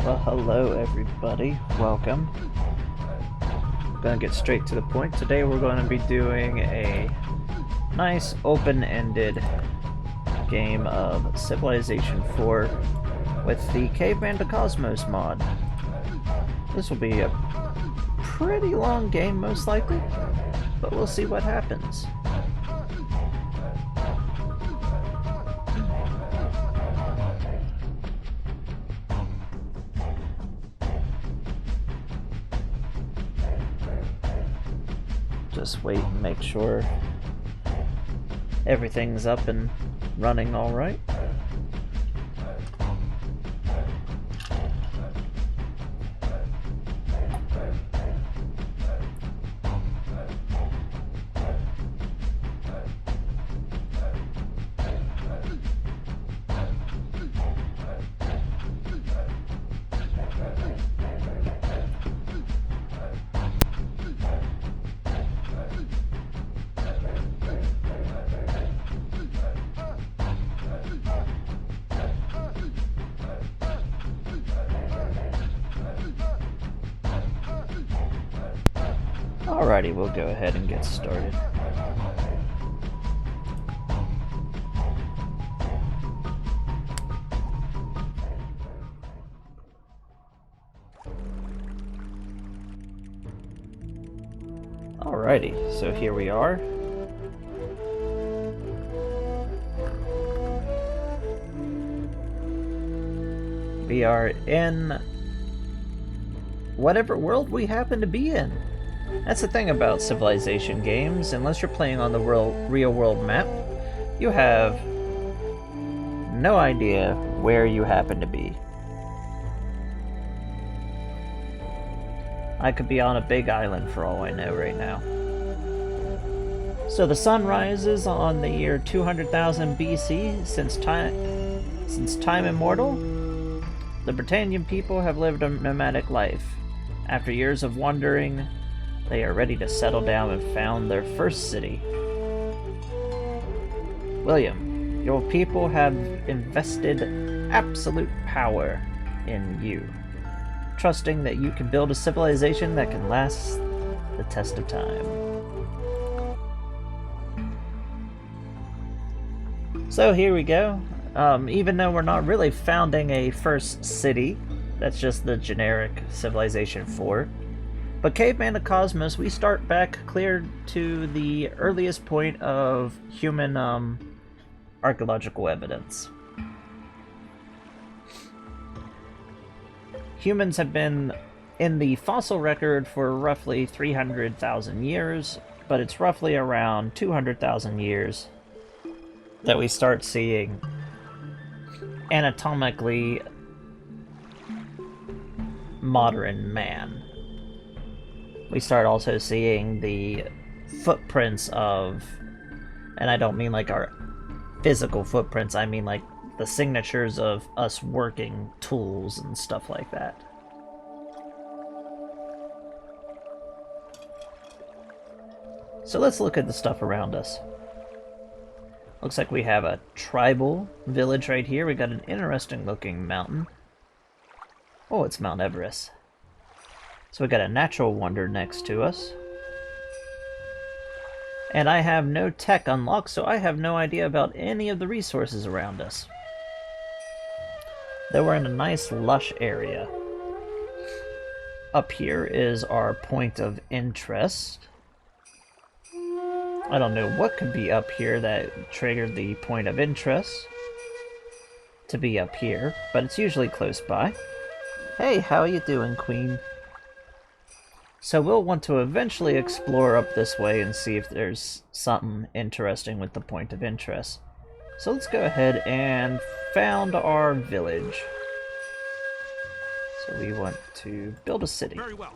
Well, hello everybody. Welcome. I'm gonna get straight to the point. Today we're going to be doing a nice open-ended game of Civilization 4 with the Caveman2cosmos mod. This will be a pretty long game most likely, but we'll see what happens. Just wait and make sure everything's up and running all right. Alrighty, we'll go ahead and get started. Alrighty, so here we are. We are in whatever world we happen to be in. That's the thing about Civilization games. Unless you're playing on the real world map, you have no idea where you happen to be. I could be on a big island for all I know right now. So the sun rises on the year 200,000 BC. Since time immortal, the Britannian people have lived a nomadic life. After years of wandering, they are ready to settle down and found their first city. William, your people have invested absolute power in you, trusting that you can build a civilization that can last the test of time. So here we go. Even though we're not really founding a first city, that's just the generic Civilization 4. But Caveman2cosmos, we start back clear to the earliest point of human archaeological evidence. Humans have been in the fossil record for roughly 300,000 years, but it's roughly around 200,000 years that we start seeing anatomically modern man. We start also seeing the footprints of, and I don't mean like our physical footprints, I mean like the signatures of us working tools and stuff like that. So let's look at the stuff around us. Looks like we have a tribal village right here. We got an interesting looking mountain. Oh, it's Mount Everest. So we got a natural wonder next to us. And I have no tech unlocked, so I have no idea about any of the resources around us. Though we're in a nice lush area. Up here is our point of interest. I don't know what could be up here that triggered the point of interest to be up here, but it's usually close by. Hey, how you doing, Queen? So we'll want to eventually explore up this way and see if there's something interesting with the point of interest. So let's go ahead and found our village. So we want to build a city. Very well.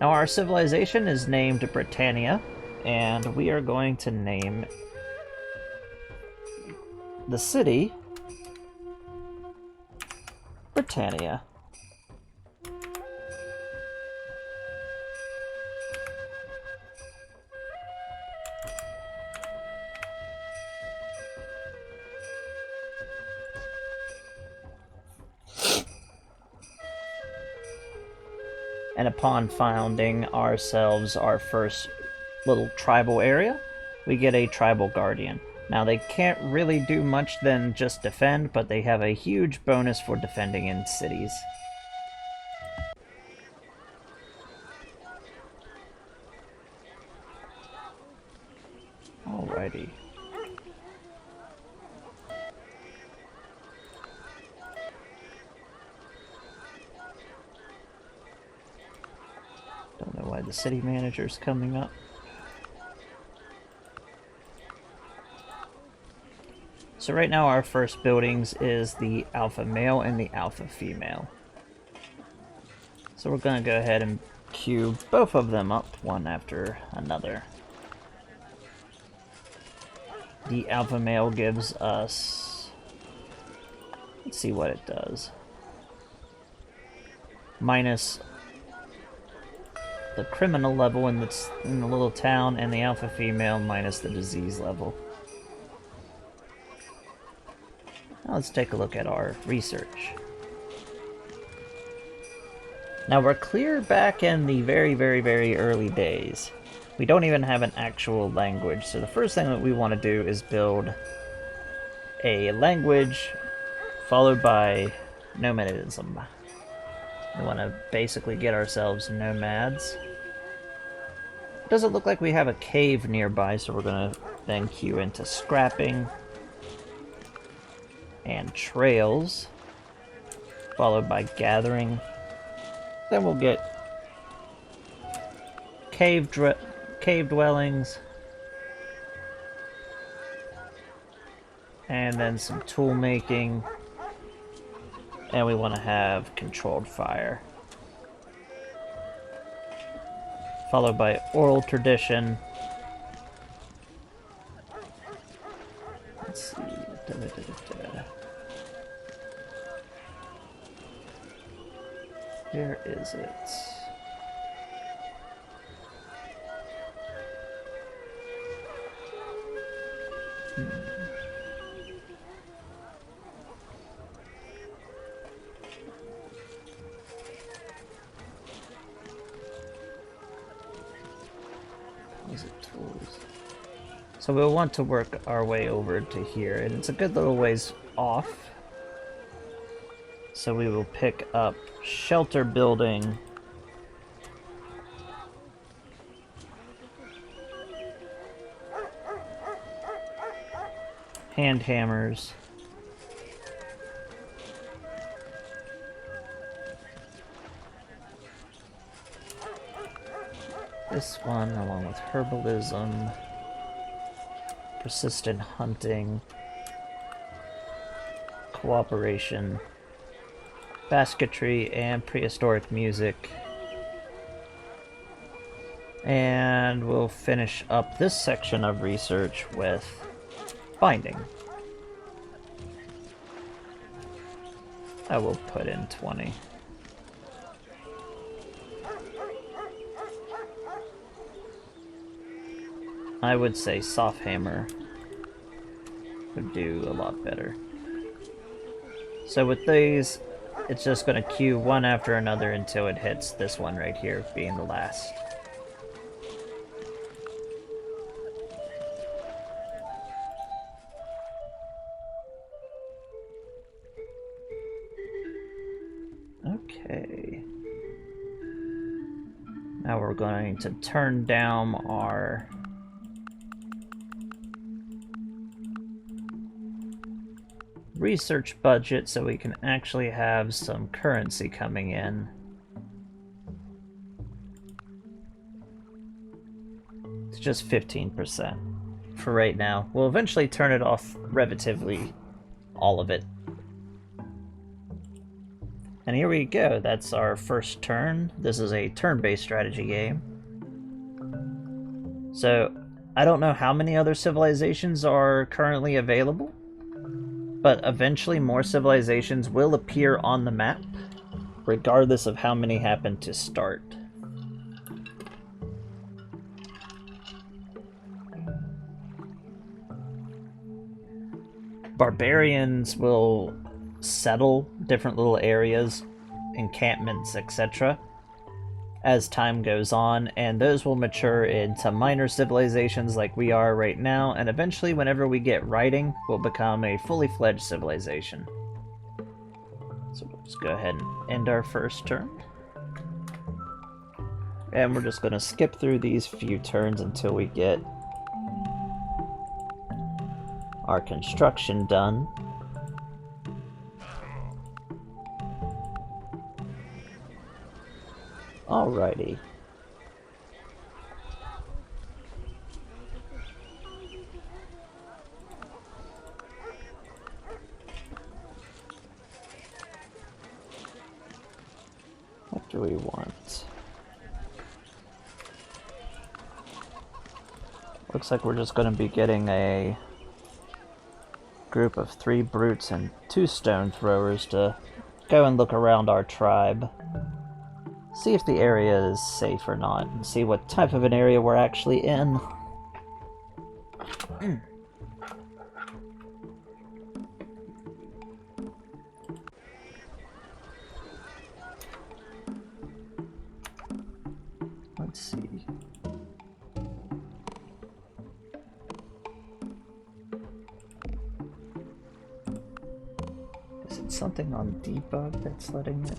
Now our civilization is named Britannia, and we are going to name the city Britannia. And upon founding ourselves our first little tribal area, we get a tribal guardian. Now they can't really do much than just defend, but they have a huge bonus for defending in cities. Alrighty. Don't know why the city manager's coming up. So right now our first buildings is the alpha male and the alpha female. So we're going to go ahead and queue both of them up one after another. The alpha male gives us, let's see what it does, minus the criminal level in the little town, and the alpha female minus the disease level. Now let's take a look at our research. Now we're clear back in the very, very, very early days. We don't even have an actual language, so the first thing that we want to do is build a language followed by nomadism. We want to basically get ourselves nomads. It doesn't look like we have a cave nearby, so we're going to then queue into scrapping and trails, followed by gathering. Then we'll get cave dwellings, and then some tool making, and we want to have controlled fire, followed by oral tradition. Let's see. Where is it? Tools. So we'll want to work our way over to here, and it's a good little ways off. So we will pick up shelter building, hand hammers, this one along with herbalism, persistent hunting, cooperation, basketry, and prehistoric music. And we'll finish up this section of research with binding. I will put in 20. I would say soft hammer would do a lot better. So with these, it's just going to queue one after another until it hits this one right here, being the last. Okay. Now we're going to turn down our research budget so we can actually have some currency coming in. It's just 15% for right now. We'll eventually turn it off relatively, all of it. And here we go, that's our first turn. This is a turn-based strategy game. So, I don't know how many other civilizations are currently available, but eventually more civilizations will appear on the map, regardless of how many happen to start. Barbarians will settle different little areas, encampments, etc. as time goes on, and those will mature into minor civilizations like we are right now, and eventually whenever we get writing, we'll become a fully fledged civilization. So let's go ahead and end our first turn. And we're just going to skip through these few turns until we get our construction done. Alrighty. What do we want? Looks like we're just going to be getting a group of 3 brutes and 2 stone throwers to go and look around our tribe. See if the area is safe or not, and see what type of an area we're actually in. Let's see. Is it something on debug that's letting it?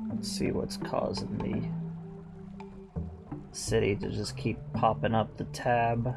Let's see what's causing the city to just keep popping up the tab.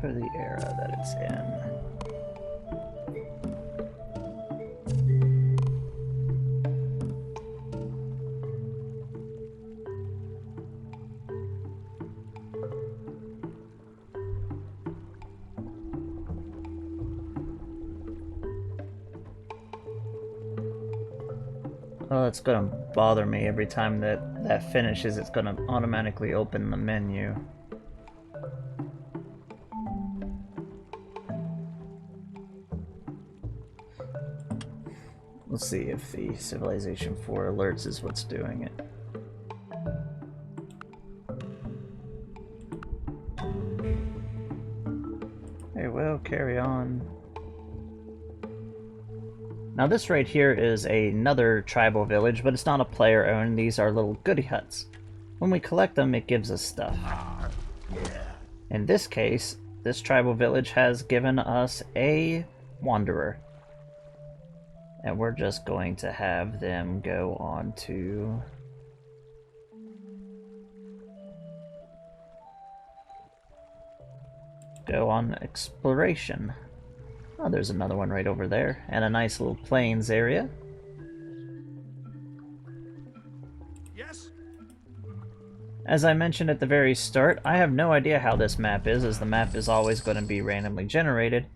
Show the era that it's in. Oh, it's gonna bother me every time that finishes. It's gonna automatically open the menu. Let's see if the Civilization 4 alerts is what's doing it. Hey, well, carry on. Now this right here is another tribal village, but it's not a player owned. These are little goodie huts. When we collect them, it gives us stuff. In this case, this tribal village has given us a wanderer. And we're just going to have them go on to... go on exploration. Oh, there's another one right over there, and a nice little plains area. Yes. As I mentioned at the very start, I have no idea how this map is, as the map is always going to be randomly generated.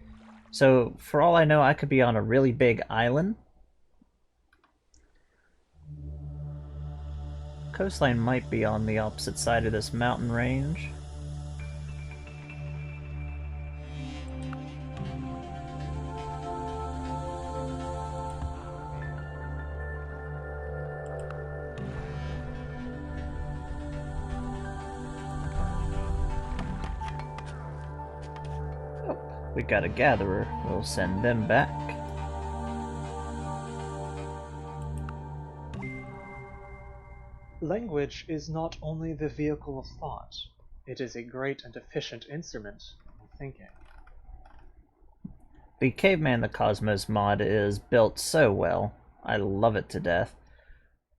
So, for all I know, I could be on a really big island. Coastline might be on the opposite side of this mountain range. We got a gatherer. We'll send them back. Language is not only the vehicle of thought, it is a great and efficient instrument of thinking. The caveman2cosmos mod is built so well. I love it to death.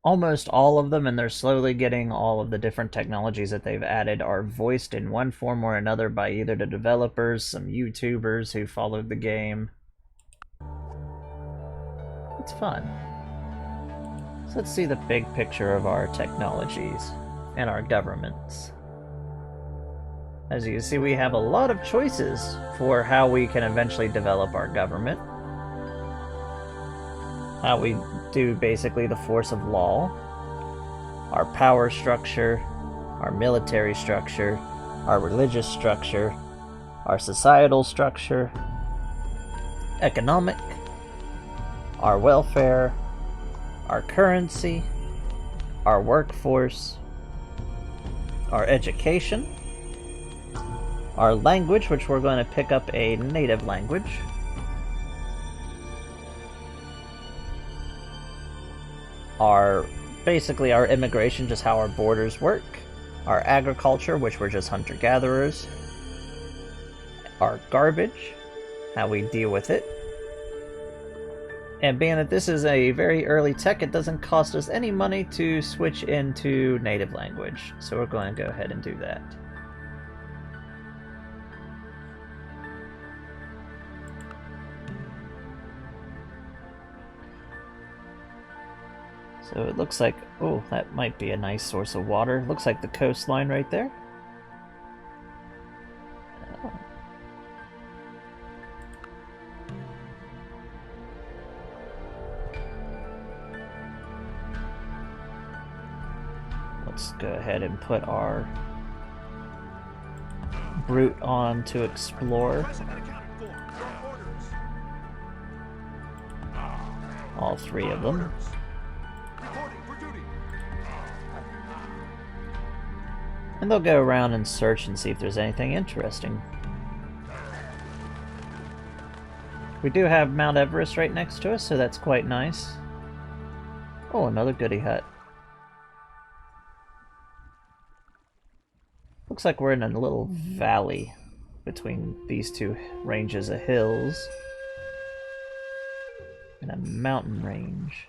Almost all of them, and they're slowly getting all of the different technologies that they've added, are voiced in one form or another by either the developers, some YouTubers who followed the game. It's fun. So let's see the big picture of our technologies and our governments. As you can see, we have a lot of choices for how we can eventually develop our government. How we do basically the force of law, our power structure, our military structure, our religious structure, our societal structure, economic, our welfare, our currency, our workforce, our education, our language, which we're going to pick up a native language, basically our immigration, just how our borders work, our agriculture, which we're just hunter-gatherers, our garbage, how we deal with it. And being that this is a very early tech, it doesn't cost us any money to switch into native language, so we're going to go ahead and do that. So it looks like, oh, that might be a nice source of water. Looks like the coastline right there. Oh. Let's go ahead and put our brute on to explore. All three of them. And they'll go around and search and see if there's anything interesting. We do have Mount Everest right next to us, so that's quite nice. Oh, another goody hut. Looks like we're in a little valley between these two ranges of hills. And a mountain range.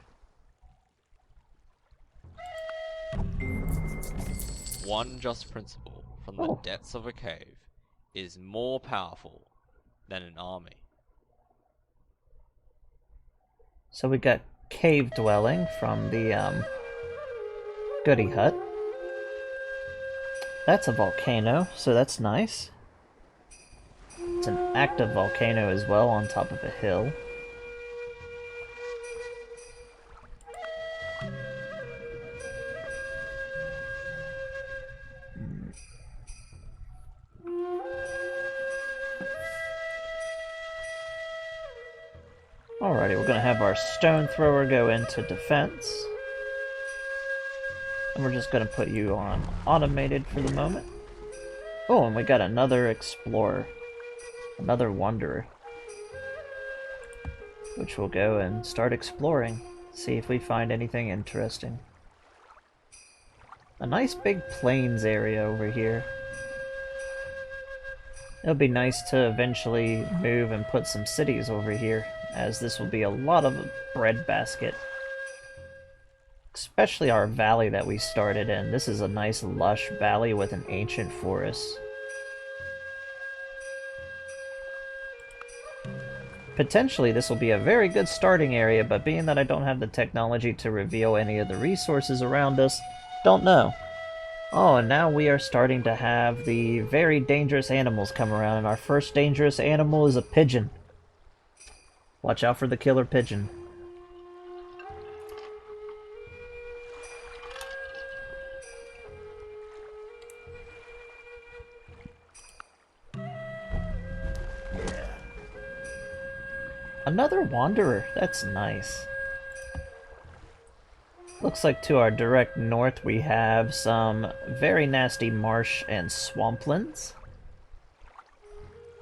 One just principle from the depths of a cave is more powerful than an army. So we got cave dwelling from the goody hut. That's a volcano, so that's nice. It's an active volcano as well on top of a hill. Alrighty, we're gonna have our stone thrower go into defense. And we're just gonna put you on automated for the moment. Oh, and we got another explorer. Another wanderer. Which we'll go and start exploring. See if we find anything interesting. A nice big plains area over here. It'll be nice to eventually move and put some cities over here, as this will be a lot of a breadbasket. Especially our valley that we started in. This is a nice lush valley with an ancient forest. Potentially this will be a very good starting area, but being that I don't have the technology to reveal any of the resources around us, don't know. Oh, and now we are starting to have the very dangerous animals come around, and our first dangerous animal is a pigeon. Watch out for the killer pigeon. Another wanderer, that's nice. Looks like to our direct north we have some very nasty marsh and swamplands.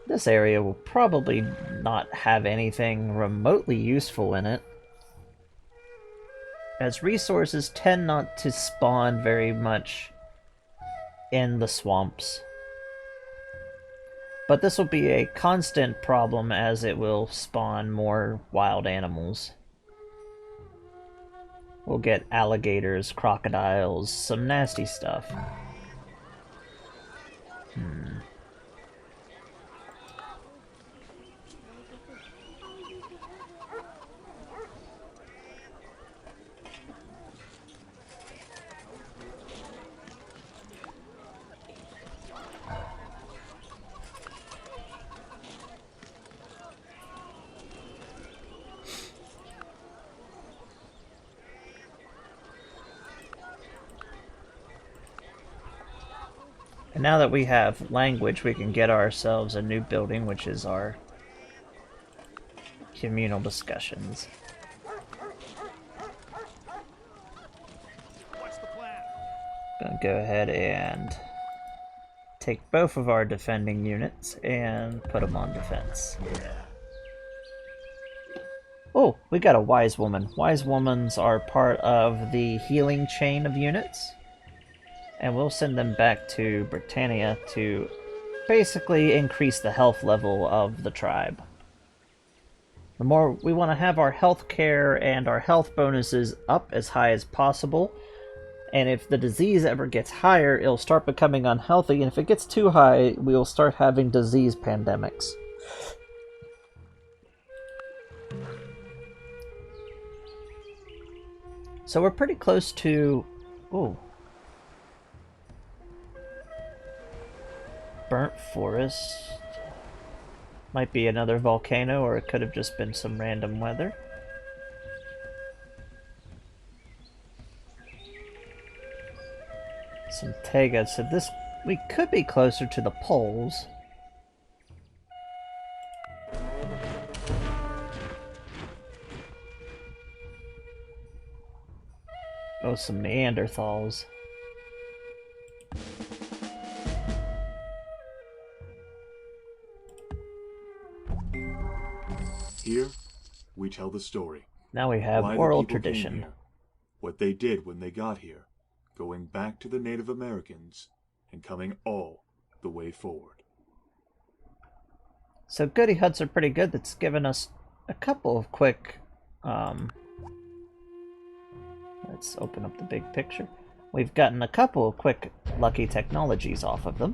This area will probably not have anything remotely useful in it, as resources tend not to spawn very much in the swamps. But this will be a constant problem as it will spawn more wild animals. We'll get alligators, crocodiles, some nasty stuff. And now that we have language, we can get ourselves a new building, which is our communal discussions. What's the plan? Gonna go ahead and take both of our defending units and put them on defense. Oh, we got a wise woman. Wise womans are part of the healing chain of units. And we'll send them back to Britannia to basically increase the health level of the tribe. The more we want to have our health care and our health bonuses up as high as possible. And if the disease ever gets higher, it'll start becoming unhealthy. And if it gets too high, we'll start having disease pandemics. So we're pretty close to... Ooh. Burnt forest. Might be another volcano, or it could have just been some random weather. Some taiga, so this... we could be closer to the poles. Oh, some Neanderthals. Here, we tell the story. Now we have Why the oral people came tradition. here, what they did when they got here, going back to the Native Americans, and coming all the way forward. So goody huts are pretty good. That's given us a couple of quick... let's open up the big picture. We've gotten a couple of quick lucky technologies off of them.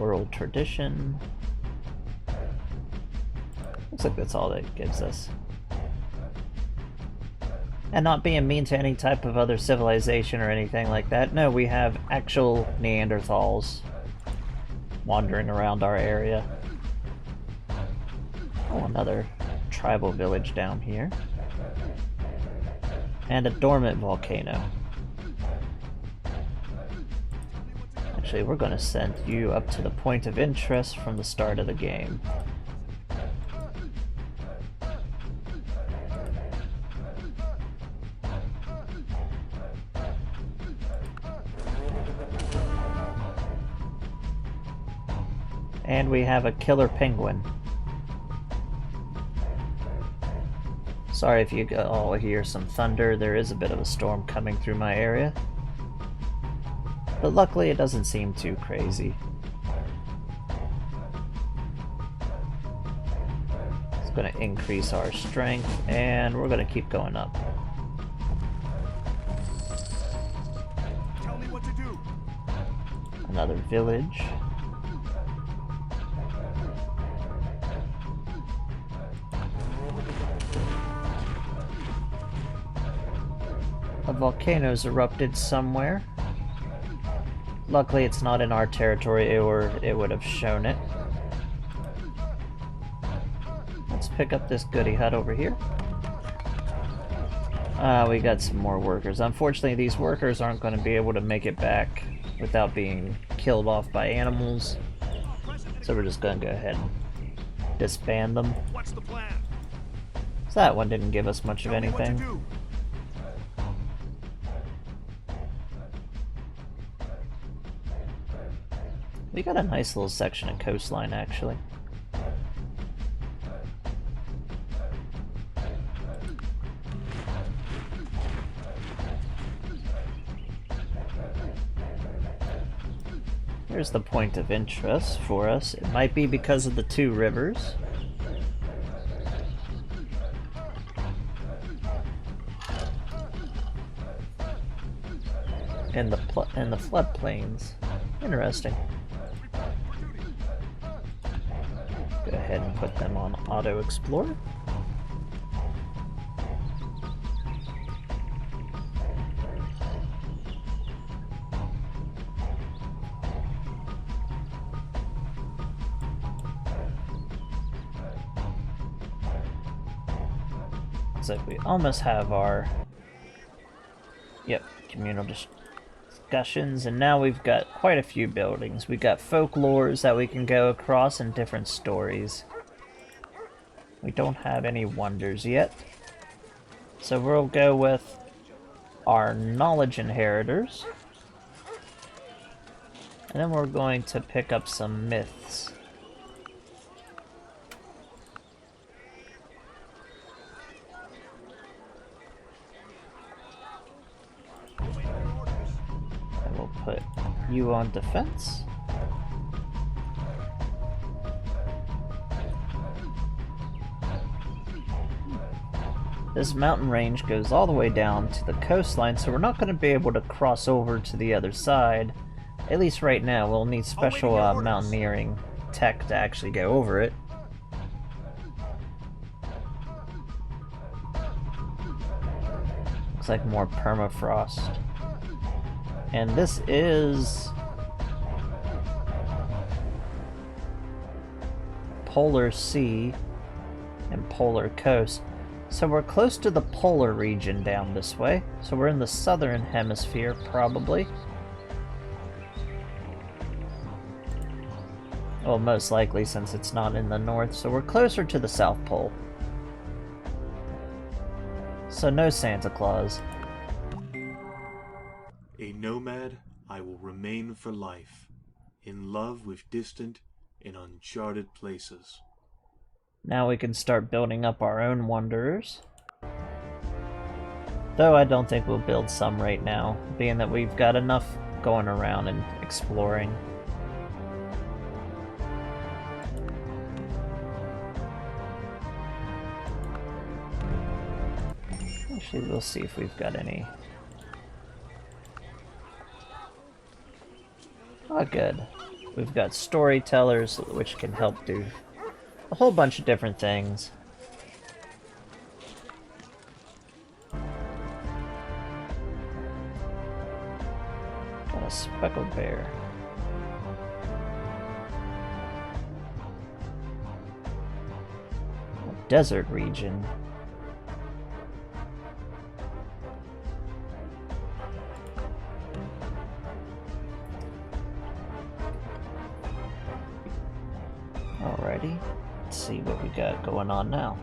Oral tradition. Looks like that's all that it gives us. And not being mean to any type of other civilization or anything like that. No, we have actual Neanderthals wandering around our area. Oh, another tribal village down here. And a dormant volcano. Actually, we're going to send you up to the point of interest from the start of the game. And we have a killer penguin. Sorry if you all hear some thunder, there is a bit of a storm coming through my area. But luckily it doesn't seem too crazy. It's going to increase our strength, and we're going to keep going up. Tell me what to do. Another village. A volcano's erupted somewhere. Luckily it's not in our territory, or it would have shown it. Let's pick up this goody hut over here. We got some more workers. Unfortunately, these workers aren't going to be able to make it back without being killed off by animals. So we're just going to go ahead and disband them. What's the plan? So that one didn't give us much of Tell me what to anything. do. We got a nice little section of coastline, actually. Here's the point of interest for us. It might be because of the two rivers. And the floodplains. Interesting. Go ahead and put them on Auto Explorer. Looks like we almost have our communal discussions, and now we've got quite a few buildings. We've got folklores that we can go across in different stories. We don't have any wonders yet, so we'll go with our knowledge inheritors, and then we're going to pick up some myths. Put you on defense. This mountain range goes all the way down to the coastline, so we're not going to be able to cross over to the other side. At least right now, we'll need special mountaineering tech to actually go over it. Looks like more permafrost. And this is Polar Sea and Polar Coast. So we're close to the polar region down this way. So we're in the southern hemisphere, probably. Well, most likely, since it's not in the north. So we're closer to the South Pole. So no Santa Claus. A nomad, I will remain for life, in love with distant and uncharted places. Now we can start building up our own wanderers. Though I don't think we'll build some right now, being that we've got enough going around and exploring. Actually, we'll see if we've got any. Oh, good. We've got storytellers, which can help do a whole bunch of different things. Got a speckled bear. A desert region. Alrighty, let's see what we got going on now.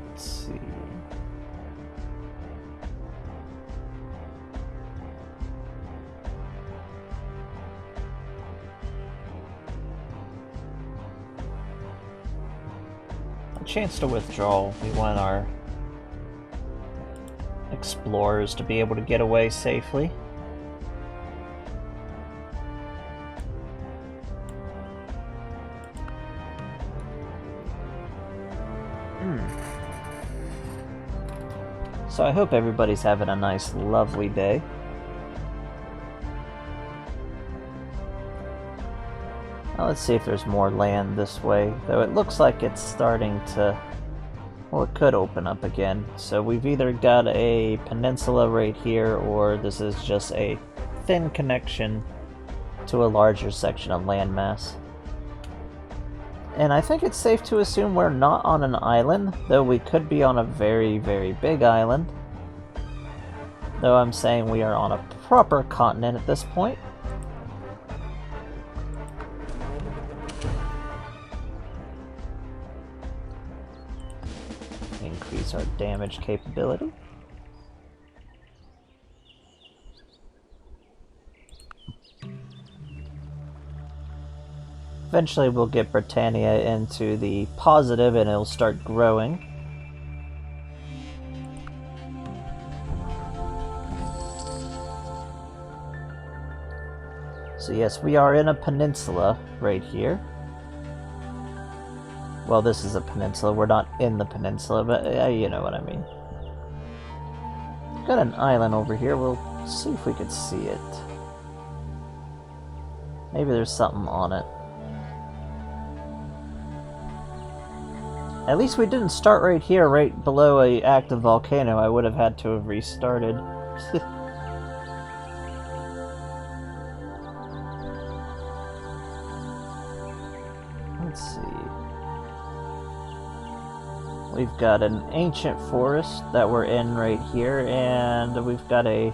Let's see. Chance to withdraw. We want our explorers to be able to get away safely. So I hope everybody's having a nice, lovely day. Now let's see if there's more land this way, though it looks like it's starting to, well, it could open up again. So we've either got a peninsula right here, or this is just a thin connection to a larger section of landmass. And I think it's safe to assume we're not on an island, though we could be on a very, very big island. Though I'm saying we are on a proper continent at this point. increase our damage capability. Eventually we'll get Britannia into the positive and it'll start growing. So yes, we are in a peninsula right here. Well, this is a peninsula. We're not in the peninsula, but you know what I mean. Got an island over here. We'll see if we can see it. Maybe there's something on it. At least we didn't start right here, right below a active volcano. I would have had to have restarted. Let's see. We've got an ancient forest that we're in right here, and we've got a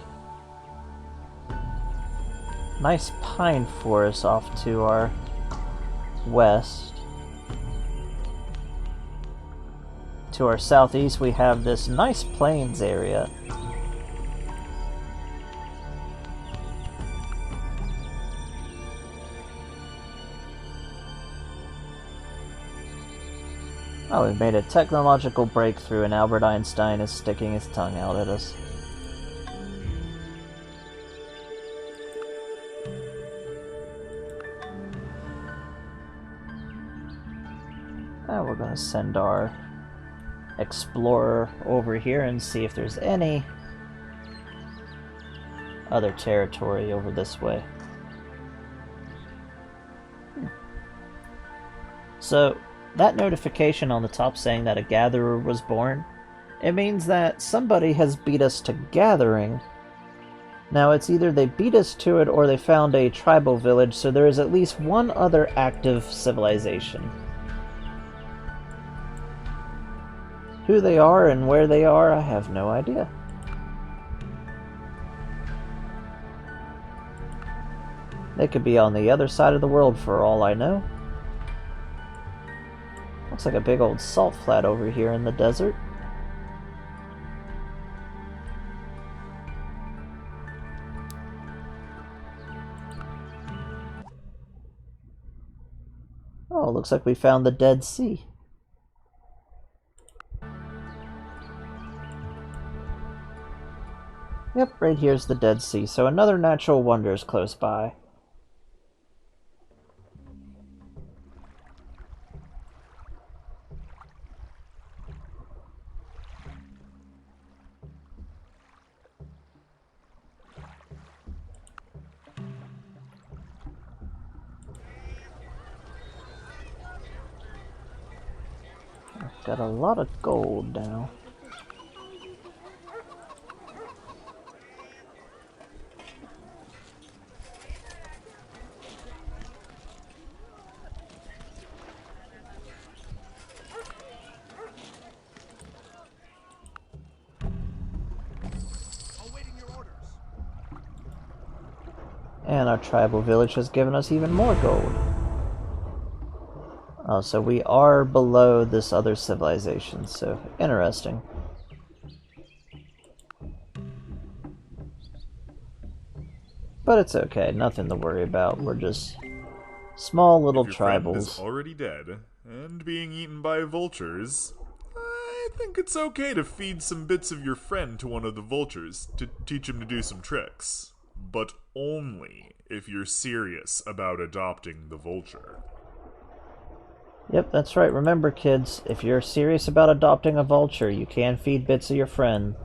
nice pine forest off to our west. To our southeast, we have this nice plains area. Oh, we've made a technological breakthrough and Albert Einstein is sticking his tongue out at us. Now we're going to send our explorer over here and see if there's any other territory over this way. So, that notification on the top saying that a gatherer was born, it means that somebody has beat us to gathering. Now it's either they beat us to it or they found a tribal village, so there is at least one other active civilization. Who they are and where they are, I have no idea. They could be on the other side of the world for all I know. Looks like a big old salt flat over here in the desert. Oh, looks like we found the Dead Sea. Yep, right here's the Dead Sea, so another natural wonder is close by. I've got a lot of gold now. And our tribal village has given us even more gold. Oh, so we are below this other civilization, so interesting. But it's okay, nothing to worry about. We're just small little If your friend tribals. is already dead and being eaten by vultures, I think it's okay to feed some bits of your friend to one of the vultures to teach him to do some tricks. But only if you're serious about adopting the vulture. Yep, that's right. Remember, kids, if you're serious about adopting a vulture, you can feed bits of your friend,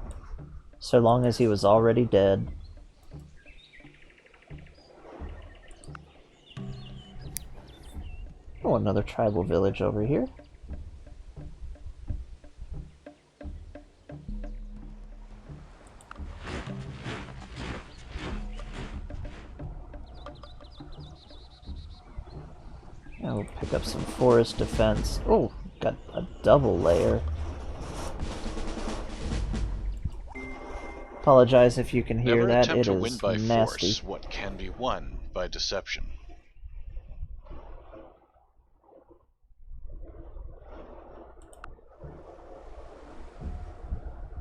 so long as he was already dead. Oh, another tribal village over here. Now we'll pick up some forest defense. Oh, got a double layer. Apologize if you can hear Never that. attempt It to win is by nasty. force what can be won by deception.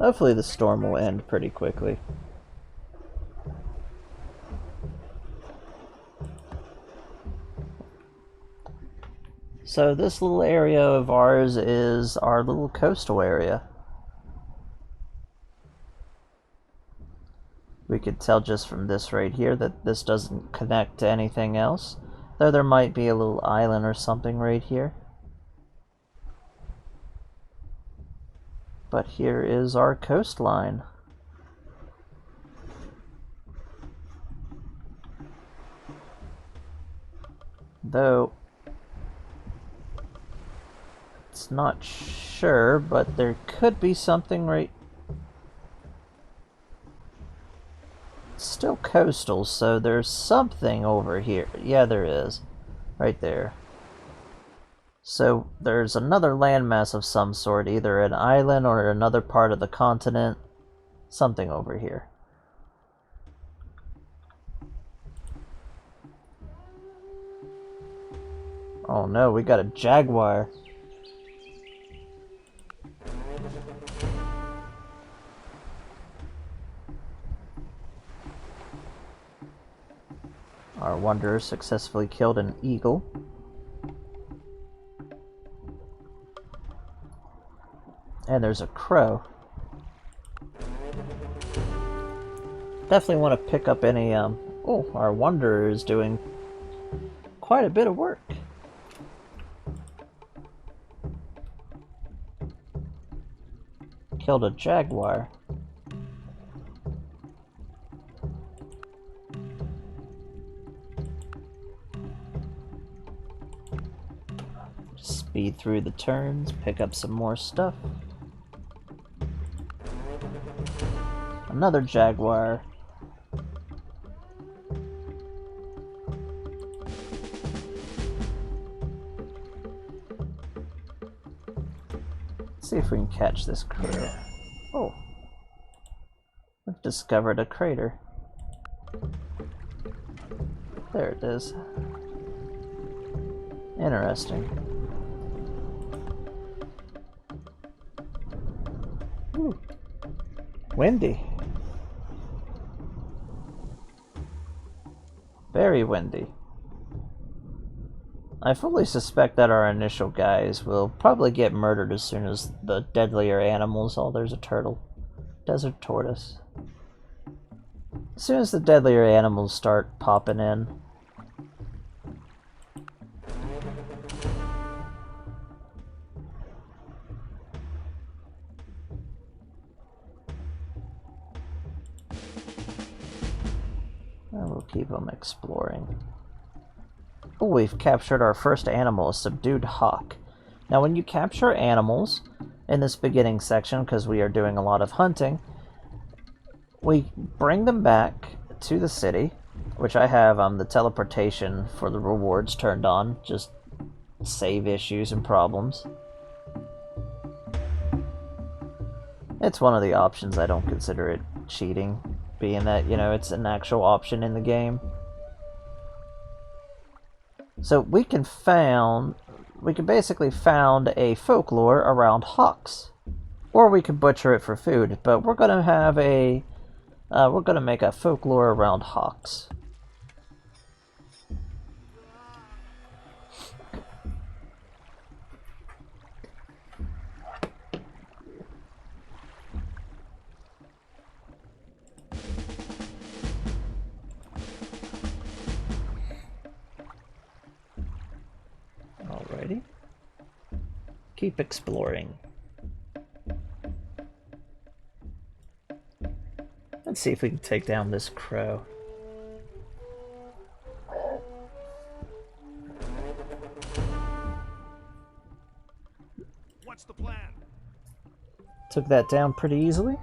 Hopefully the storm will end pretty quickly. So this little area of ours is our little coastal area. We could tell just from this right here that this doesn't connect to anything else, though there might be a little island or something right here. But here is our coastline. Though it's not sure, but there could be something right. It's still coastal, so there's something over here. Yeah, there is. Right there. So there's another landmass of some sort, either an island or another part of the continent. Something over here. Oh no, we got a jaguar. Our wanderer successfully killed an eagle. And there's a crow. Definitely want to pick up any, oh, our wanderer is doing quite a bit of work. Killed a jaguar. Speed through the turns, pick up some more stuff. Another jaguar. Let's see if we can catch this crow. Oh. We've discovered a crater. There it is. Interesting. Ooh. Windy. Very windy. I fully suspect that our initial guys will probably get murdered as soon as the deadlier animals... Oh, there's a turtle. Desert tortoise. As soon as the deadlier animals start popping in. And we'll keep them exploring. Oh, we've captured our first animal, a subdued hawk. Now when you capture animals in this beginning section, because we are doing a lot of hunting, we bring them back to the city, which I have the teleportation for the rewards turned on, just save issues and problems. It's one of the options. I don't consider it cheating, being that, you know, it's an actual option in the game. So we can basically found a folklore around hawks, or we could butcher it for food. But we're gonna have a, we're gonna make a folklore around hawks. Alrighty. Keep exploring. Let's see if we can take down this crow. What's the plan? Took that down pretty easily.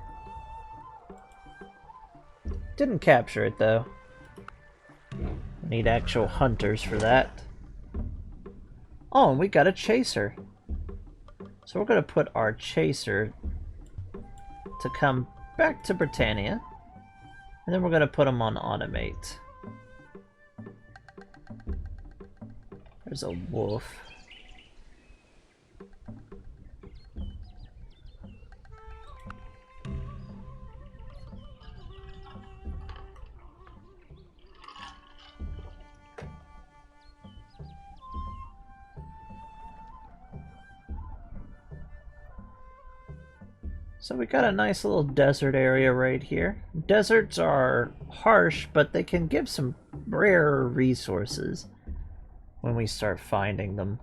Didn't capture it though. Need actual hunters for that. Oh, and we got a chaser. So we're going to put our chaser to come back to Britannia. And then we're going to put him on automate. There's a wolf. So we got a nice little desert area right here. Deserts are harsh, but they can give some rare resources when we start finding them.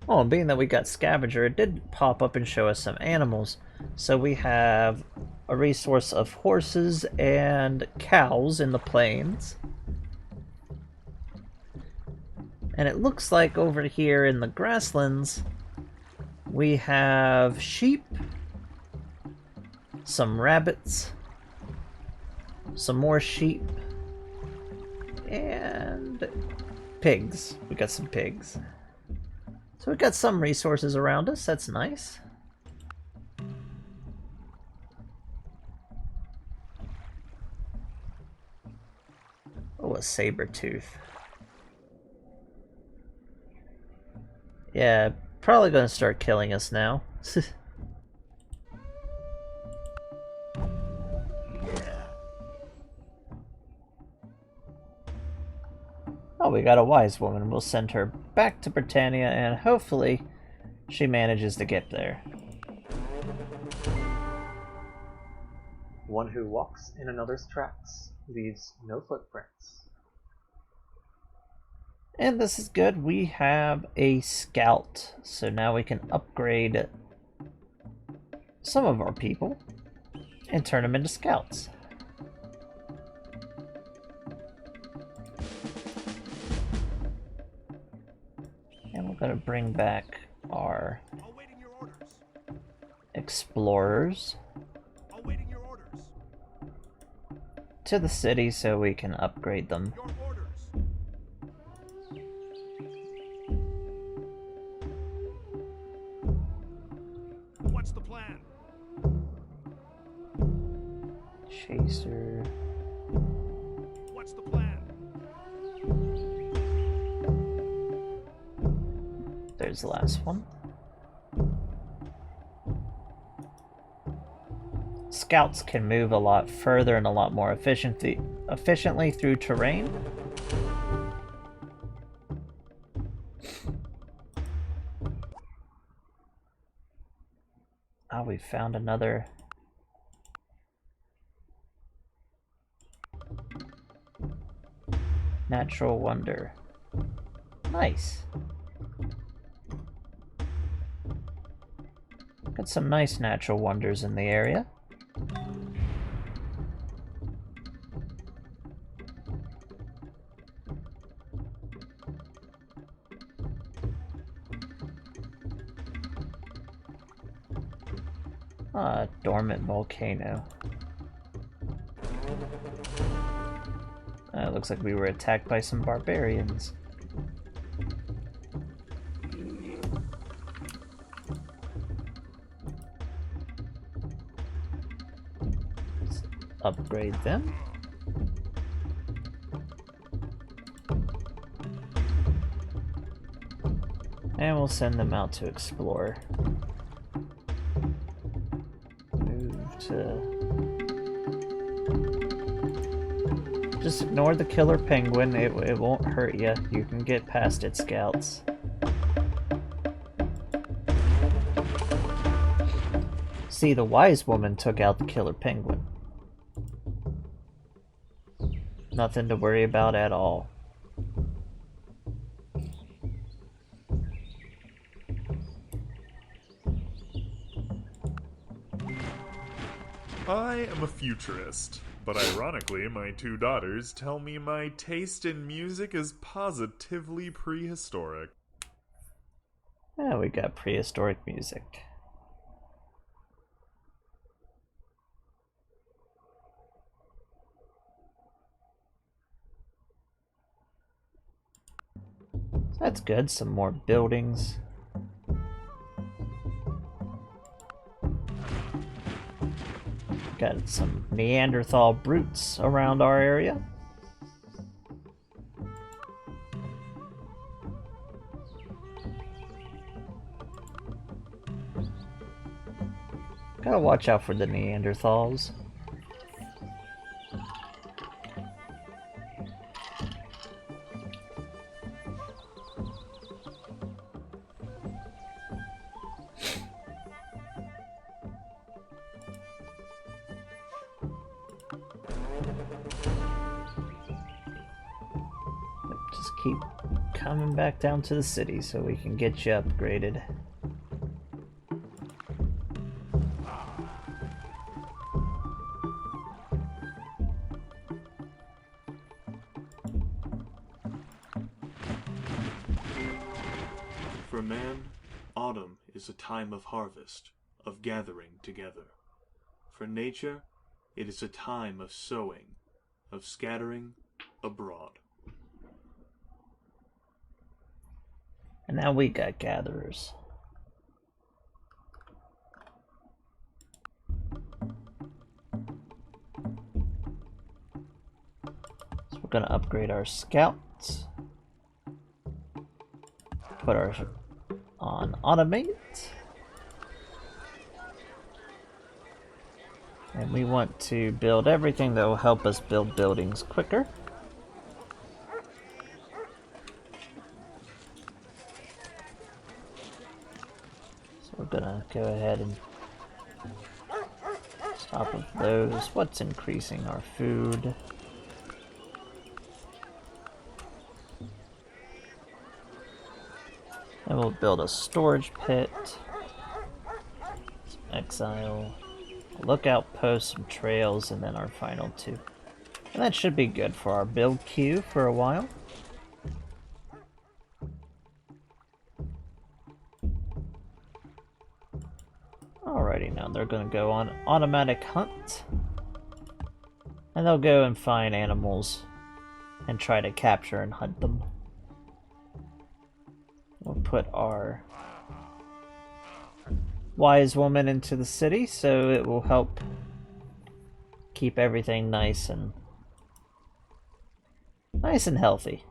Oh, and being that we got scavenger, it did pop up and show us some animals. So we have a resource of horses and cows in the plains. And it looks like over here in the grasslands, we have sheep, some rabbits, some more sheep, and pigs. We got some pigs. So we've got some resources around us, that's nice. Oh, a saber tooth. Yeah, probably gonna start killing us now. Oh, we got a wise woman. We'll send her back to Britannia, and hopefully she manages to get there. One who walks in another's tracks leaves no footprints. And this is good. We have a scout, so now we can upgrade some of our people and turn them into scouts. And we're going to bring back our explorers to the city so we can upgrade them. What's the plan? Chaser. What's the plan? There's the last one. Scouts can move a lot further and a lot more efficiently through terrain. Oh, we found another natural wonder. Nice. Got some nice natural wonders in the area. Dormant volcano. It looks like we were attacked by some barbarians. Let's upgrade them. And we'll send them out to explore. Just ignore the killer penguin, it won't hurt you. You can get past its scouts. See, the wise woman took out the killer penguin. Nothing to worry about at all. I am a futurist, but ironically, my two daughters tell me my taste in music is positively prehistoric. Yeah, we got prehistoric music. That's good, some more buildings. Got some Neanderthal brutes around our area. Gotta watch out for the Neanderthals. keep coming back down to the city so we can get you upgraded. For man, autumn is a time of harvest, of gathering together. For nature, it is a time of sowing, of scattering abroad. And now we got gatherers. So we're gonna upgrade our scouts. Put our on automate. And we want to build everything that will help us build buildings quicker. So we're gonna go ahead and stop with those. What's increasing our food? And we'll build a storage pit, some exile, a lookout post, some trails, and then our final two. And that should be good for our build queue for a while. Alrighty, now they're gonna go on automatic hunt. And they'll go and find animals and try to capture and hunt them. We'll put our wise woman into the city so it will help keep everything nice and healthy.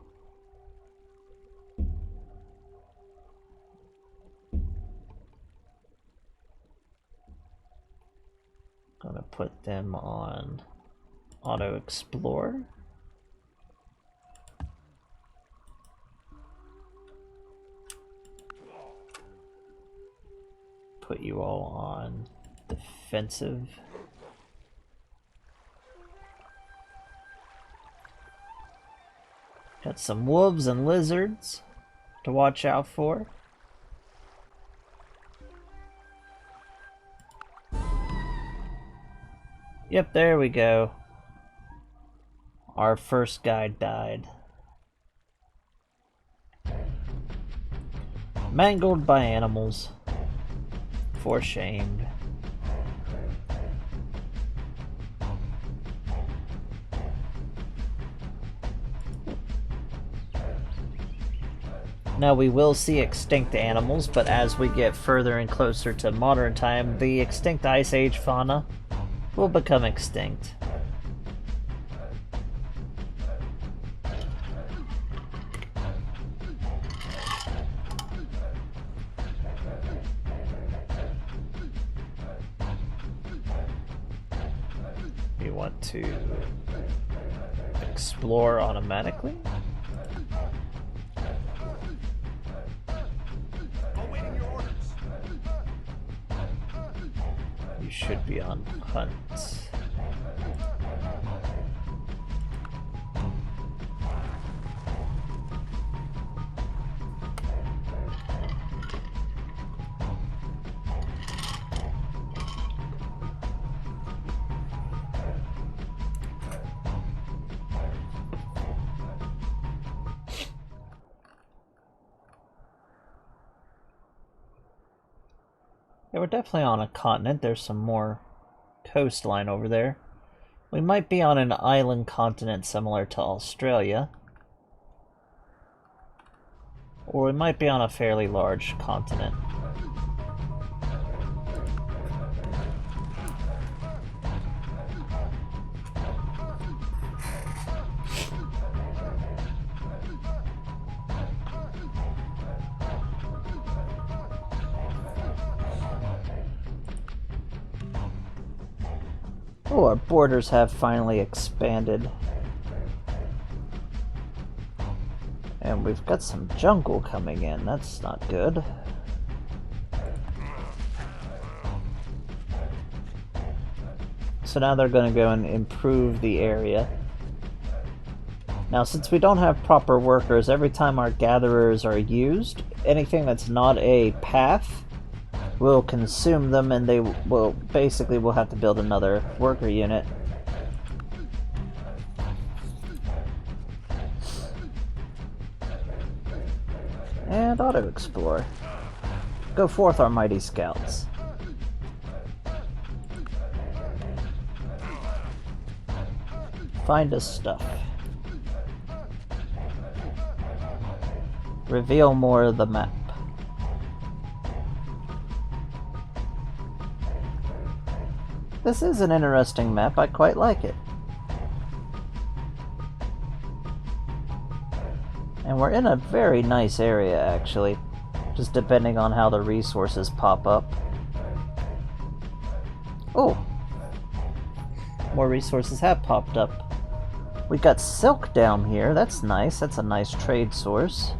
Gonna put them on auto explore. Put you all on defensive. Got some wolves and lizards to watch out for. Yep, there we go. Our first guy died. Mangled by animals. For shame. Now we will see extinct animals, but as we get further and closer to modern time, the extinct Ice Age fauna will become extinct. We want to explore automatically. Awaiting your orders. You should be on hunt. Yeah, we're definitely on a continent. There's some more coastline over there. We might be on an island continent similar to Australia. Or we might be on a fairly large continent. Oh, our borders have finally expanded. And we've got some jungle coming in. That's not good. So now they're going to go and improve the area. Now, since we don't have proper workers, every time our gatherers are used, anything that's not a path will consume them, and they will basically we'll have to build another worker unit. And auto-explore. Go forth, our mighty scouts. Find us stuff. Reveal more of the map. This is an interesting map, I quite like it. And we're in a very nice area, actually. Just depending on how the resources pop up. Oh! More resources have popped up. We got silk down here, that's nice. That's a nice trade source.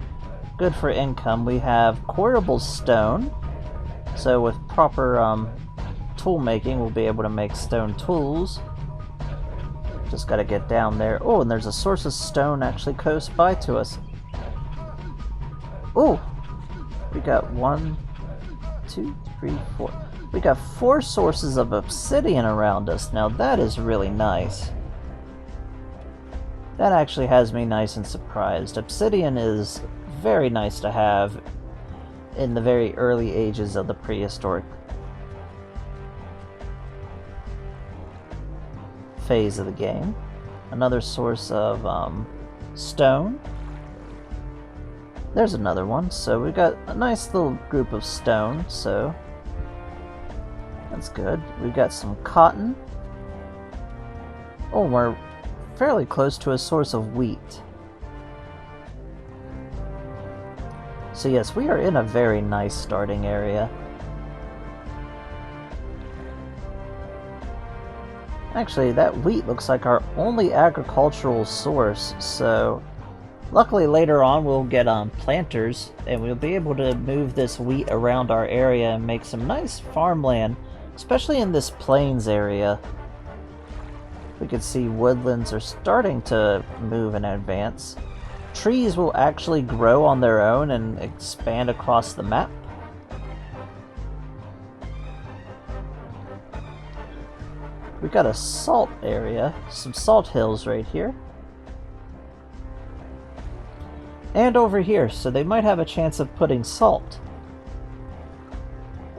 Good for income. We have quarriable stone. So with proper tool making, we'll be able to make stone tools. Just gotta get down there. Oh, and there's a source of stone actually close by to us. Oh! We got 1, 2, 3, 4. We got 4 sources of obsidian around us. Now that is really nice. That actually has me nice and surprised. Obsidian is very nice to have in the very early ages of the prehistoric phase of the game. Another source of stone. There's another one. So we got a nice little group of stone, so that's good. We got some cotton. Oh, we're fairly close to a source of wheat. So yes, we are in a very nice starting area. Actually, that wheat looks like our only agricultural source, so luckily later on we'll get planters, and we'll be able to move this wheat around our area and make some nice farmland, especially in this plains area. We can see woodlands are starting to move and advance. Trees will actually grow on their own and expand across the map. We've got a salt area, some salt hills right here. And over here, so they might have a chance of putting salt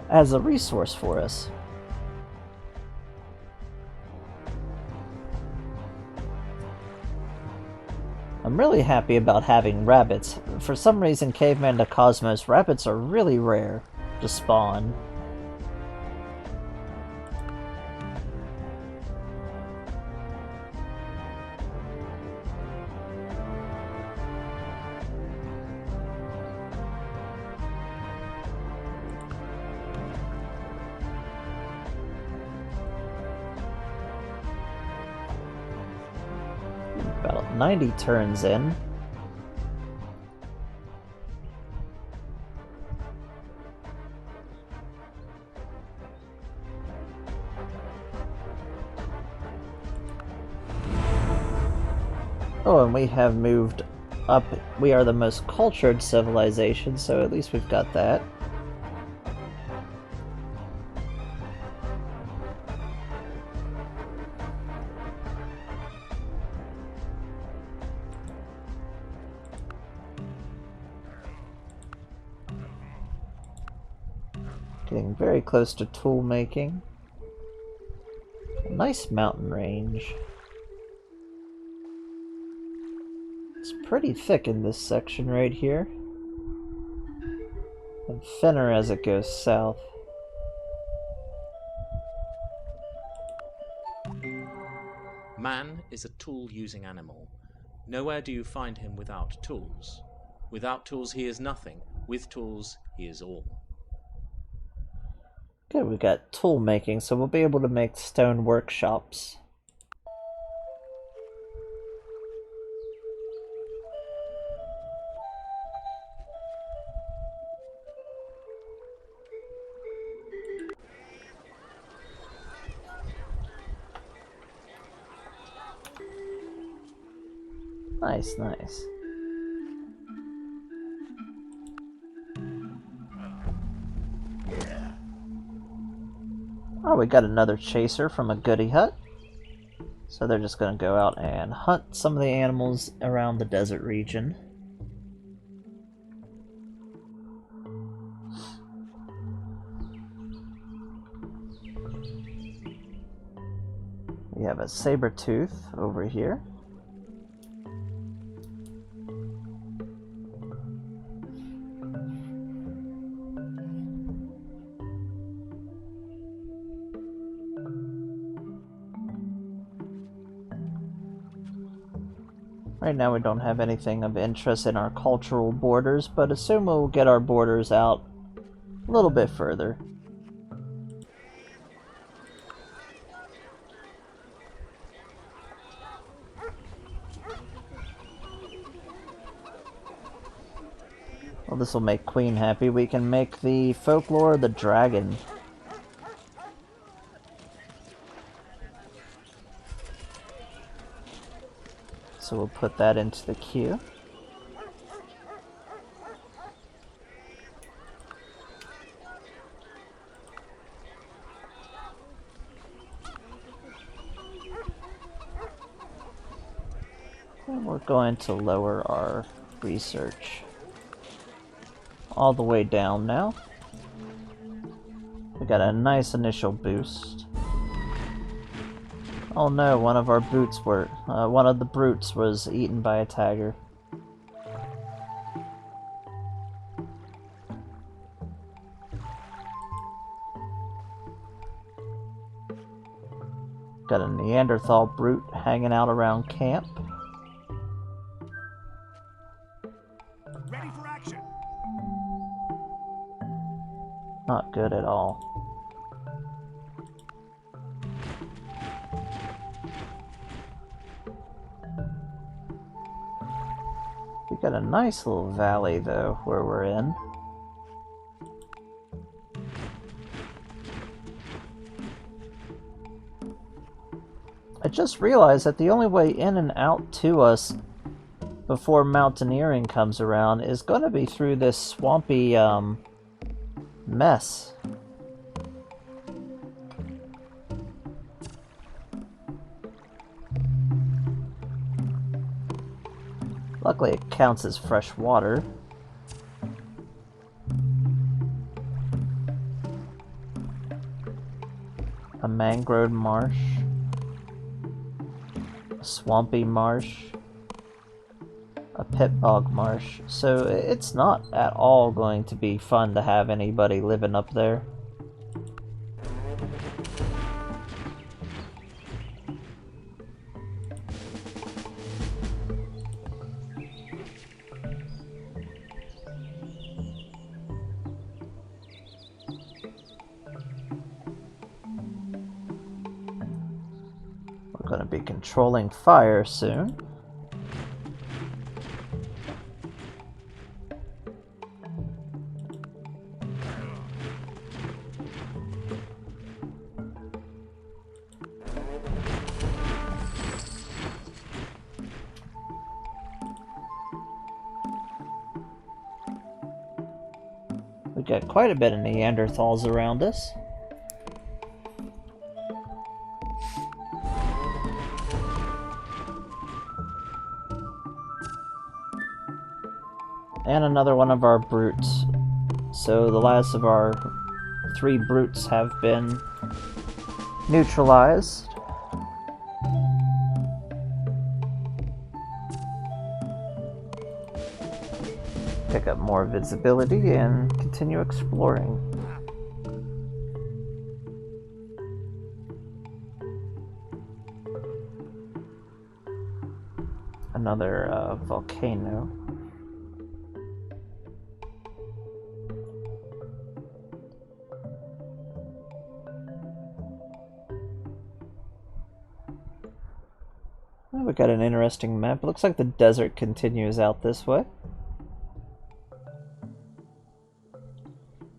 as a resource for us. I'm really happy about having rabbits. For some reason, caveman2cosmos, rabbits are really rare to spawn. About 90 turns in. Oh, and we have moved up. We are the most cultured civilization, so at least we've got that. Getting very close to tool making. A nice mountain range. It's pretty thick in this section right here. And thinner as it goes south. Man is a tool-using animal. Nowhere do you find him without tools. Without tools he is nothing. With tools he is all. Good, we've got tool making, so we'll be able to make stone workshops. Nice, nice. Oh, we got another chaser from a goody hut. So they're just going to go out and hunt some of the animals around the desert region. We have a saber tooth over here. Right now we don't have anything of interest in our cultural borders, but assume we'll get our borders out a little bit further. Well, this will make Queen happy. We can make the folklore the dragon. So we'll put that into the queue. And we're going to lower our research all the way down now. We got a nice initial boost. Oh no, one of the brutes was eaten by a tiger. Got a Neanderthal brute hanging out around camp. Ready for action. Not good at all. We got a nice little valley though where we're in. I just realized that the only way in and out to us before mountaineering comes around is going to be through this swampy mess. Luckily it counts as fresh water. A mangrove marsh. A swampy marsh. A pit bog marsh. So it's not at all going to be fun to have anybody living up there. We're going to be controlling fire soon. We got quite a bit of Neanderthals around us. And another one of our brutes. So the last of our 3 brutes have been neutralized. Pick up more visibility and continue exploring. Another volcano. Oh, we got an interesting map. It looks like the desert continues out this way.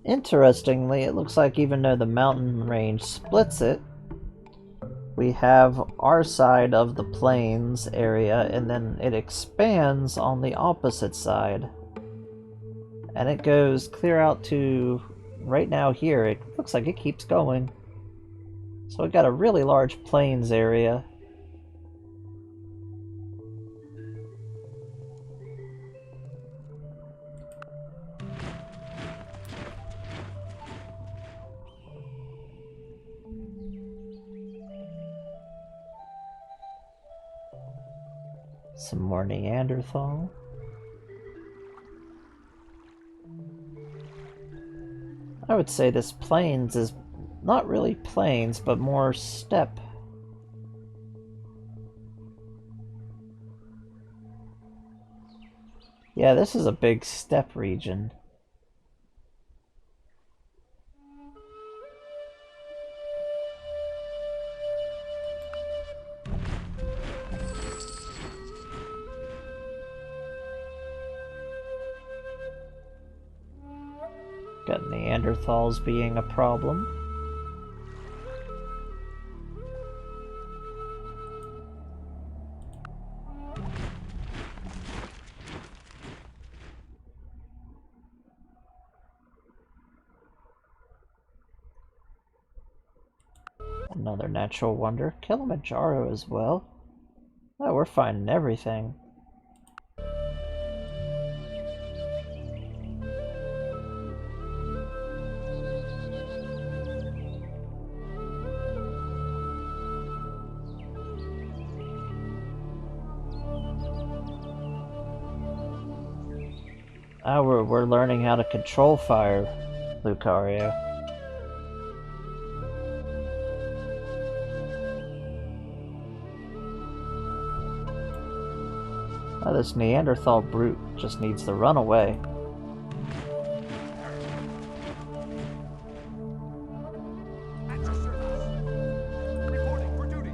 Interestingly, it looks like even though the mountain range splits it, we have our side of the plains area, and then it expands on the opposite side. And it goes clear out to right now here. It looks like it keeps going. So we got a really large plains area. Some more Neanderthal. I would say this plains is not really plains, but more steppe. Yeah, this is a big steppe region. Got Neanderthals being a problem. Another natural wonder. Kilimanjaro as well. Oh, we're finding everything. Oh, we're learning how to control fire, Lucario. Oh, this Neanderthal brute just needs to run away. At your service. Reporting for duty.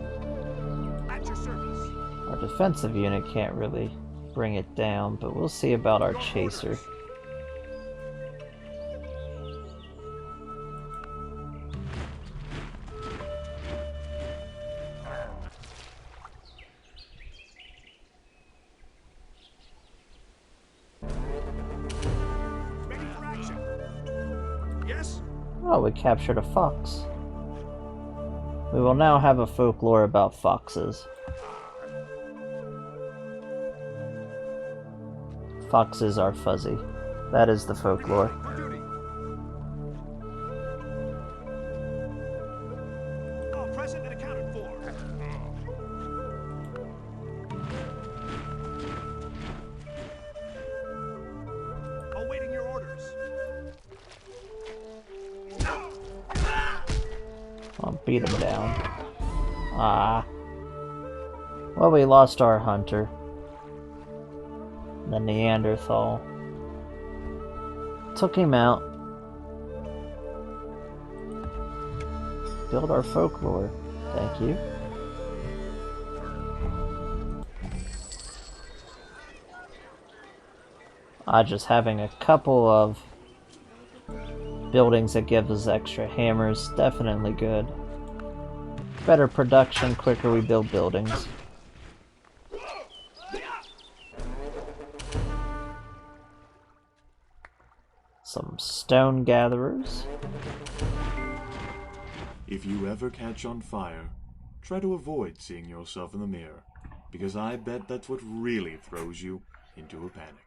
At your service. Our defensive unit can't really bring it down, but we'll see about our chaser. Ready for action. Yes? Oh, we captured a fox. We will now have a folklore about foxes. Foxes are fuzzy. That is the folklore. For duty. All present and accounted for. Awaiting your orders. I'll beat him down. Ah. Well, we lost our hunter. The Neanderthal. Took him out. Build our folklore. Thank you. Just having a couple of buildings that give us extra hammers, definitely good. Better production, quicker we build buildings. Some stone gatherers. If you ever catch on fire, try to avoid seeing yourself in the mirror, because I bet that's what really throws you into a panic.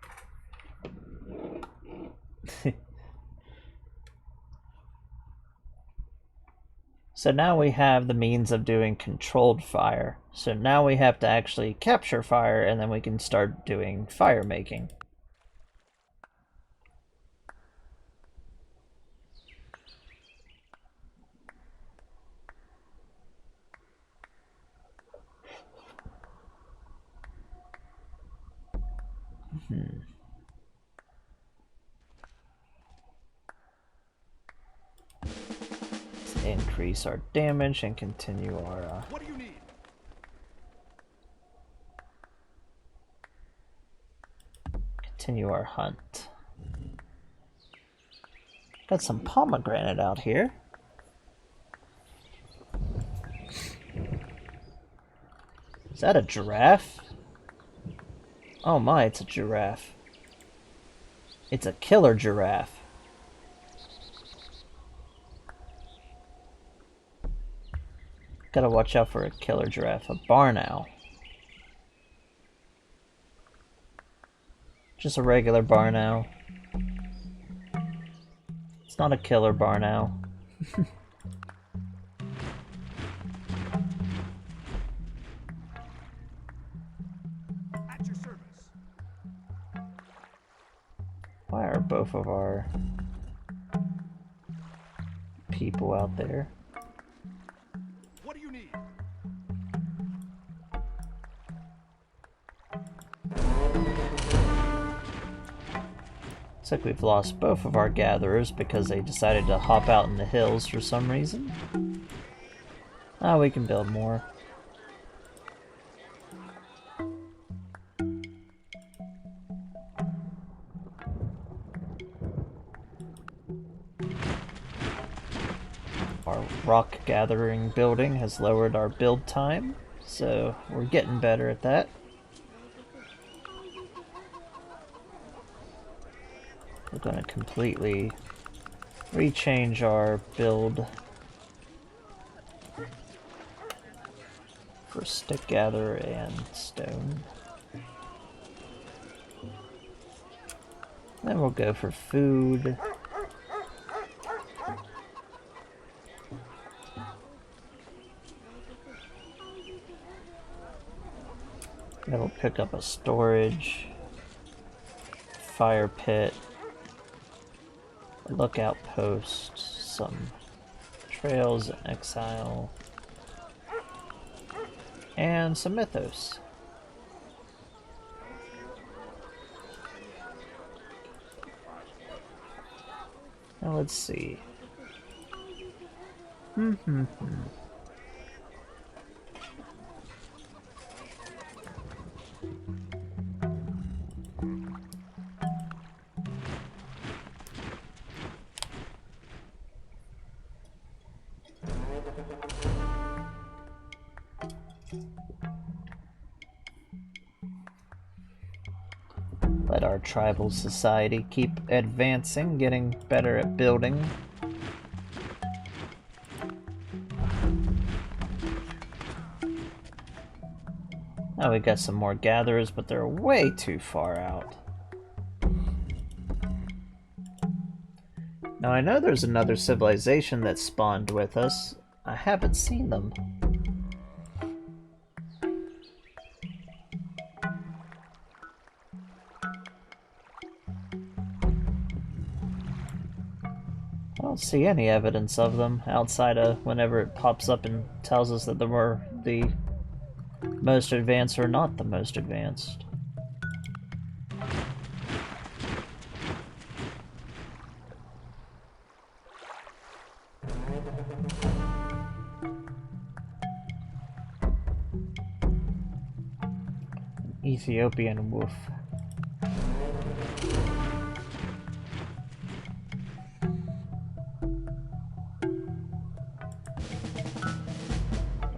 So now we have the means of doing controlled fire. So now we have to actually capture fire, and then we can start doing fire making. Let's increase our damage and continue our What do you need? hunt. Got some pomegranate out here. Is that a giraffe? Oh my, it's a giraffe. It's a killer giraffe. Gotta watch out for a killer giraffe. A barn owl. Just a regular barn owl. It's not a killer barn owl. At your service. Why are both of our people out there? What do you need? Looks like we've lost both of our gatherers because they decided to hop out in the hills for some reason. Ah, we can build more. Our rock gathering building has lowered our build time, so we're getting better at that. We're going to completely rechange our build for stick gather and stone. Then we'll go for food. Then we'll pick up a storage, fire pit, a lookout post, some trails in exile, and some mythos. Now let's see. Let our tribal society keep advancing, getting better at building. Now we got some more gatherers, but they're way too far out. Now I know there's another civilization that spawned with us. I haven't seen them. I don't see any evidence of them outside of whenever it pops up and tells us that they were the most advanced or not the most advanced. Ethiopian wolf.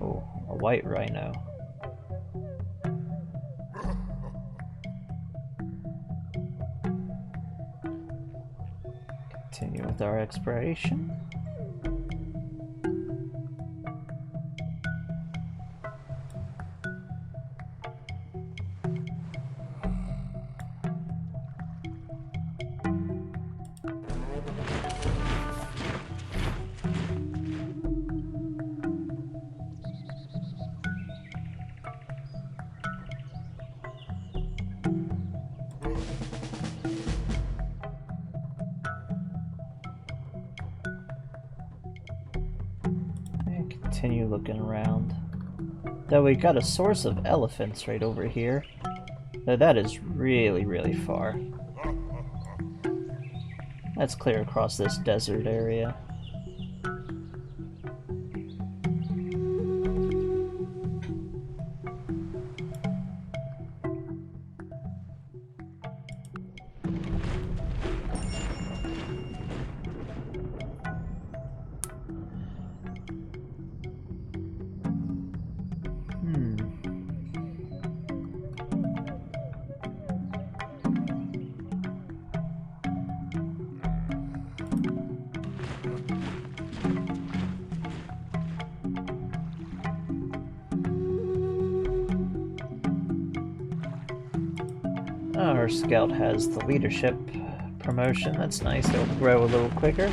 Oh, a white rhino. Continue with our exploration. Continue looking around. Though we got a source of elephants right over here. Though that is really, really far. Let's clear across this desert area. Our scout has the leadership promotion. That's nice. It'll grow a little quicker.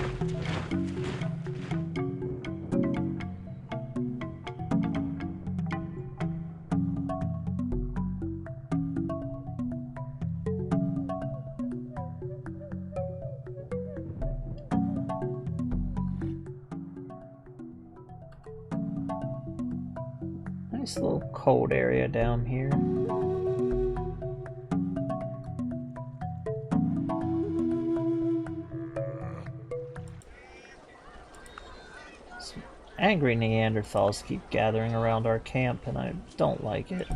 Nice little cold area down here. Some angry Neanderthals keep gathering around our camp, and I don't like it.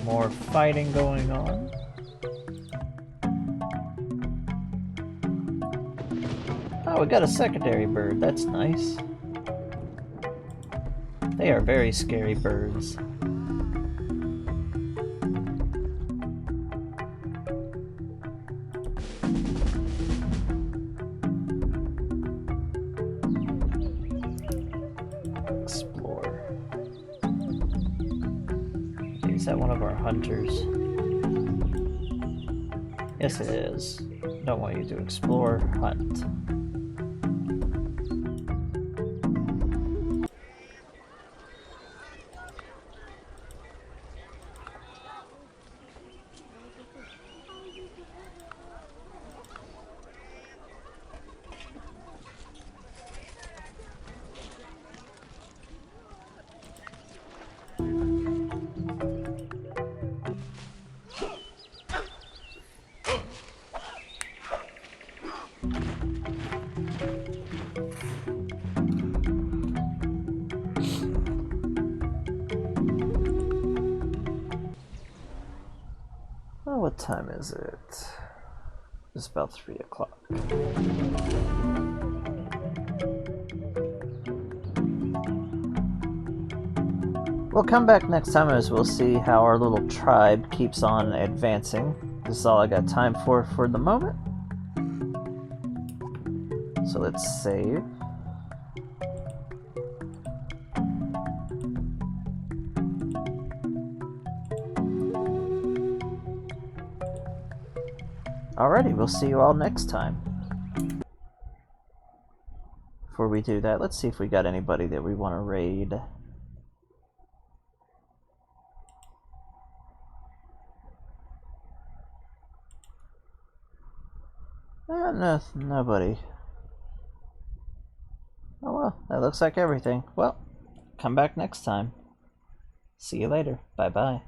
More fighting going on. Oh, we got a secondary bird. That's nice. They are very scary birds. Explore. Is that one of our hunters? Yes, it is. Don't want you to explore, hunt. Oh, what time is it? It's about 3 o'clock. We'll come back next time as we'll see how our little tribe keeps on advancing. This is all I got time for the moment. So let's save. Alrighty, we'll see you all next time. Before we do that, let's see if we got anybody that we want to raid. No, nobody. Oh well, that looks like everything. Well, come back next time. See you later. Bye-bye.